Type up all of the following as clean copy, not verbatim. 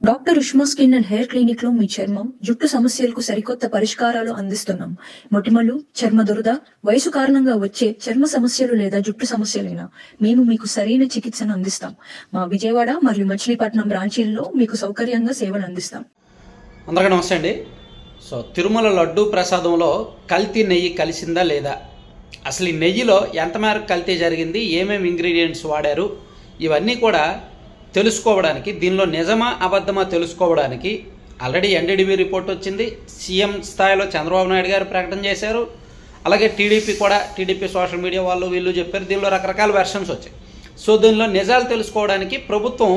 Doctor Ushma skin and hair clinic లో మీ చర్మం జుట్టు సమస్యలకు సరికొత్త పరిష్కారాలు అందిస్తున్నాం. మొటిమలు, చర్మ దురద, వయసు కారణంగా వచ్చే చర్మ సమస్యలు లేదా జుట్టు సమస్యలైనా మేము మీకు సరైన చికిత్సను అందిస్తాం. మా విజయవాడ మరియు మచిలీపట్నం బ్రాంచీల్లో మీకు సౌకర్యంగా సేవలు అందిస్తాం. అందరికీ నమస్తే అండి. సో తిరుమల లడ్డూ ప్రసాదంలో కల్తీ నెయ్యి కలిసిందా లేదా, అసలు ఈ నెయ్యిలో ఎంత మేరకు కల్తీ జరిగింది, ఏమేమి ఇంగ్రీడియంట్స్ వాడారు, ఇవన్నీ కూడా తెలుసుకోవడానికి, దీనిలో నిజమా అబద్ధమా తెలుసుకోవడానికి ఆల్రెడీ ఎన్డీడీబీ రిపోర్ట్ వచ్చింది. సీఎం స్థాయిలో చంద్రబాబు నాయుడు గారు ప్రకటన చేశారు. అలాగే టీడీపీ సోషల్ మీడియా వాళ్ళు వీళ్ళు చెప్పారు. దీనిలో రకరకాల వెర్షన్స్ వచ్చాయి. సో దీనిలో నిజాలు తెలుసుకోవడానికి ప్రభుత్వం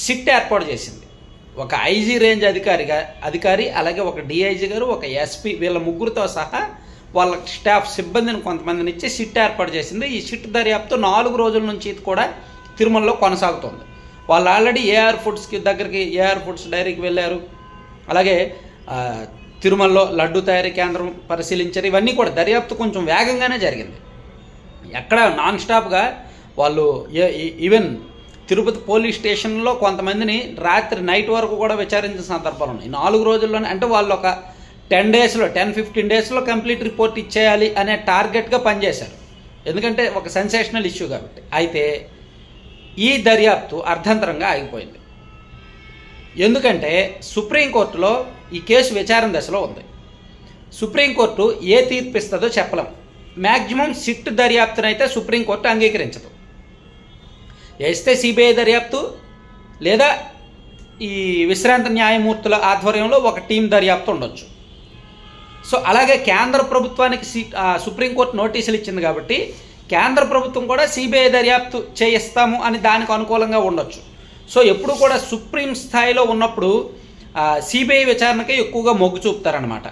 సిట్ ఏర్పాటు చేసింది. ఒక ఐజీ రేంజ్ అధికారి అలాగే ఒక డిఐజీ గారు, ఒక ఎస్పీ, వీళ్ళ ముగ్గురితో సహా వాళ్ళ స్టాఫ్ సిబ్బందిని కొంతమందిని ఇచ్చి సిట్ ఏర్పాటు చేసింది. ఈ సిట్ దర్యాప్తు 4 రోజుల నుంచి కూడా తిరుమలలో కొనసాగుతోంది. వాళ్ళు ఆల్రెడీ ఏఆర్ ఫుడ్స్ డైరీకి వెళ్ళారు. అలాగే తిరుమలలో లడ్డు తయారీ కేంద్రం పరిశీలించారు. ఇవన్నీ కూడా దర్యాప్తు కొంచెం వేగంగానే జరిగింది. ఎక్కడ నాన్ స్టాప్గా వాళ్ళు ఈవెన్ తిరుపతి పోలీస్ స్టేషన్లో కొంతమందిని రాత్రి నైట్ వరకు కూడా విచారించిన సందర్భాలు ఉన్నాయి. 4 రోజుల్లోనే, అంటే వాళ్ళు ఒక 10-15 డేస్లో కంప్లీట్ రిపోర్ట్ ఇచ్చేయాలి అనే టార్గెట్గా పనిచేశారు. ఎందుకంటే ఒక సెన్సేషనల్ ఇష్యూ కాబట్టి. అయితే ఈ దర్యాప్తు అర్ధంతరంగా ఆగిపోయింది. ఎందుకంటే సుప్రీంకోర్టులో ఈ కేసు విచారణ దశలో ఉంది. సుప్రీంకోర్టు ఏ తీర్పు ఇస్తుందో చెప్పలేం. మ్యాక్సిమం సిట్ దర్యాప్తునైతే సుప్రీంకోర్టు అంగీకరించదు. వేస్తే సిబిఐ దర్యాప్తు లేదా ఈ విశ్రాంత న్యాయమూర్తుల ఆధ్వర్యంలో ఒక టీం దర్యాప్తు ఉండొచ్చు. సో అలాగే కేంద్ర ప్రభుత్వానికి సుప్రీంకోర్టు నోటీసులు ఇచ్చింది కాబట్టి కేంద్ర ప్రభుత్వం కూడా సిబిఐ దర్యాప్తు చేయిస్తాము అని దానికి అనుకూలంగా ఉండొచ్చు. సో ఎప్పుడు కూడా సుప్రీం స్థాయిలో ఉన్నప్పుడు సిబిఐ విచారణకే ఎక్కువగా మొగ్గు చూపుతారనమాట.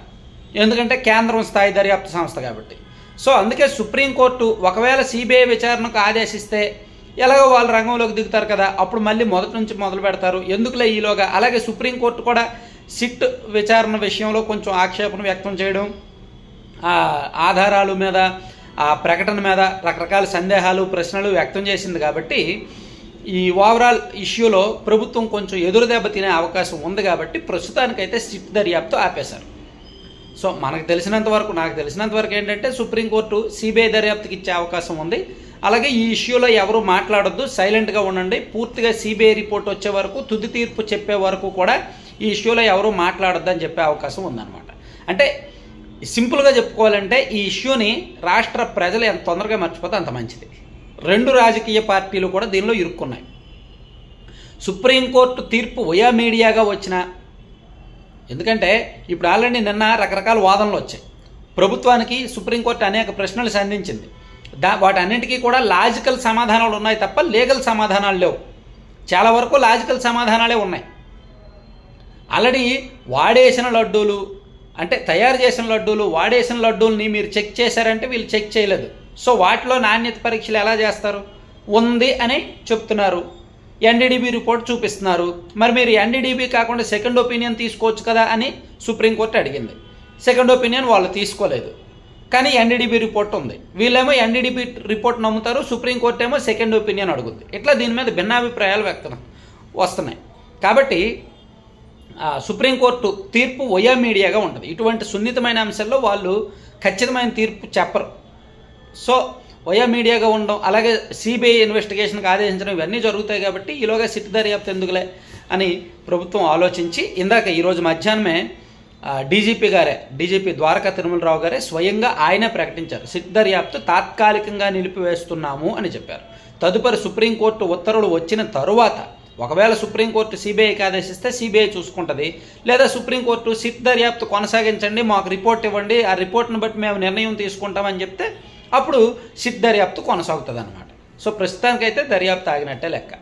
ఎందుకంటే కేంద్రం స్థాయి దర్యాప్తు సంస్థ కాబట్టి. సో అందుకే సుప్రీంకోర్టు ఒకవేళ సిబిఐ విచారణకు ఆదేశిస్తే ఎలాగో వాళ్ళు రంగంలోకి దిగుతారు కదా, అప్పుడు మళ్ళీ మొదటి నుంచి మొదలు పెడతారు. ఎందుకులే ఈలోగా. అలాగే సుప్రీంకోర్టు కూడా సిట్ విచారణ విషయంలో కొంచెం ఆక్షేపణ వ్యక్తం చేయడం, ఆధారాల మీద, ఆ ప్రకటన మీద రకరకాల సందేహాలు, ప్రశ్నలు వ్యక్తం చేసింది కాబట్టి ఈ ఓవరాల్ ఇష్యూలో ప్రభుత్వం కొంచెం ఎదురు దెబ్బ తినే అవకాశం ఉంది. కాబట్టి ప్రస్తుతానికైతే సిట్ దర్యాప్తు ఆపేశారు. సో నాకు తెలిసినంత వరకు ఏంటంటే సుప్రీంకోర్టు సిబిఐ దర్యాప్తుకి ఇచ్చే అవకాశం ఉంది. అలాగే ఈ ఇష్యూలో ఎవరు మాట్లాడొద్దు, సైలెంట్గా ఉండండి, పూర్తిగా సిబిఐ రిపోర్ట్ వచ్చే వరకు, తుది తీర్పు చెప్పే వరకు కూడా ఈ ఇష్యూలో ఎవరు మాట్లాడొద్దు అని చెప్పే అవకాశం ఉందన్నమాట. అంటే సింపుల్గా చెప్పుకోవాలంటే ఈ ఇష్యూని రాష్ట్ర ప్రజలు ఎంత తొందరగా మర్చిపోతే అంత మంచిది. 2 రాజకీయ పార్టీలు కూడా దీనిలో ఇరుక్కున్నాయి. సుప్రీంకోర్టు తీర్పు వయా మీడియాగా వచ్చిన, ఎందుకంటే ఇప్పుడు ఆల్రెడీ నిన్న రకరకాల వాదనలు వచ్చాయి. ప్రభుత్వానికి సుప్రీంకోర్టు అనేక ప్రశ్నలు సంధించింది. వాటన్నింటికీ కూడా లాజికల్ సమాధానాలు ఉన్నాయి తప్ప లీగల్ సమాధానాలు లేవు. చాలా వరకు లాజికల్ సమాధానాలే ఉన్నాయి. ఆల్రెడీ వాడేసిన లడ్డూలు, అంటే తయారు చేసిన లడ్డూలు, వాడేసిన లడ్డూల్ని మీరు చెక్ చేశారంటే వీళ్ళు చెక్ చేయలేదు. సో వాటిలో నాణ్యత పరీక్షలు ఎలా చేస్తారు? ఉంది అని చెప్తున్నారు, ఎన్డీడీబీ రిపోర్ట్ చూపిస్తున్నారు. మరి మీరు ఎన్డీడీబీ కాకుండా సెకండ్ ఒపీనియన్ తీసుకోవచ్చు కదా అని సుప్రీంకోర్టు అడిగింది. సెకండ్ ఒపీనియన్ వాళ్ళు తీసుకోలేదు, కానీ ఎన్డీడీబీ రిపోర్ట్ ఉంది. వీళ్ళేమో ఎన్డీడీబీ రిపోర్ట్ నమ్ముతారు, సుప్రీంకోర్టు ఏమో సెకండ్ ఒపీనియన్ అడుగుద్ది. ఇట్లా దీని మీద భిన్నాభిప్రాయాలు వ్యక్తం వస్తున్నాయి. కాబట్టి సుప్రీంకోర్టు తీర్పు వయా మీడియాగా ఉంటుంది. ఇటువంటి సున్నితమైన అంశాల్లో వాళ్ళు ఖచ్చితమైన తీర్పు చెప్పరు. సో వయా మీడియాగా ఉండడం, అలాగే సిబిఐ ఇన్వెస్టిగేషన్కి ఆదేశించడం, ఇవన్నీ జరుగుతాయి. కాబట్టి ఈలోగా సిట్ దర్యాప్తు ఎందుకులే అని ప్రభుత్వం ఆలోచించి ఇందాక ఈరోజు మధ్యాహ్నమే డీజీపీ ద్వారకా తిరుమలరావు గారే స్వయంగా ఆయనే ప్రకటించారు. సిట్ దర్యాప్తు తాత్కాలికంగా నిలిపివేస్తున్నాము అని చెప్పారు. తదుపరి సుప్రీంకోర్టు ఉత్తర్వులు వచ్చిన తరువాత ఒకవేళ సుప్రీంకోర్టు సిబిఐకి ఆదేశిస్తే సిబిఐ చూసుకుంటుంది, లేదా సుప్రీంకోర్టు సిట్ దర్యాప్తు కొనసాగించండి, మాకు రిపోర్ట్ ఇవ్వండి, ఆ రిపోర్ట్ను బట్టి మేము నిర్ణయం తీసుకుంటామని చెప్తే అప్పుడు సిట్ దర్యాప్తు కొనసాగుతుంది అన్నమాట. సో ప్రస్తుతానికైతే దర్యాప్తు ఆగినట్టే లెక్క.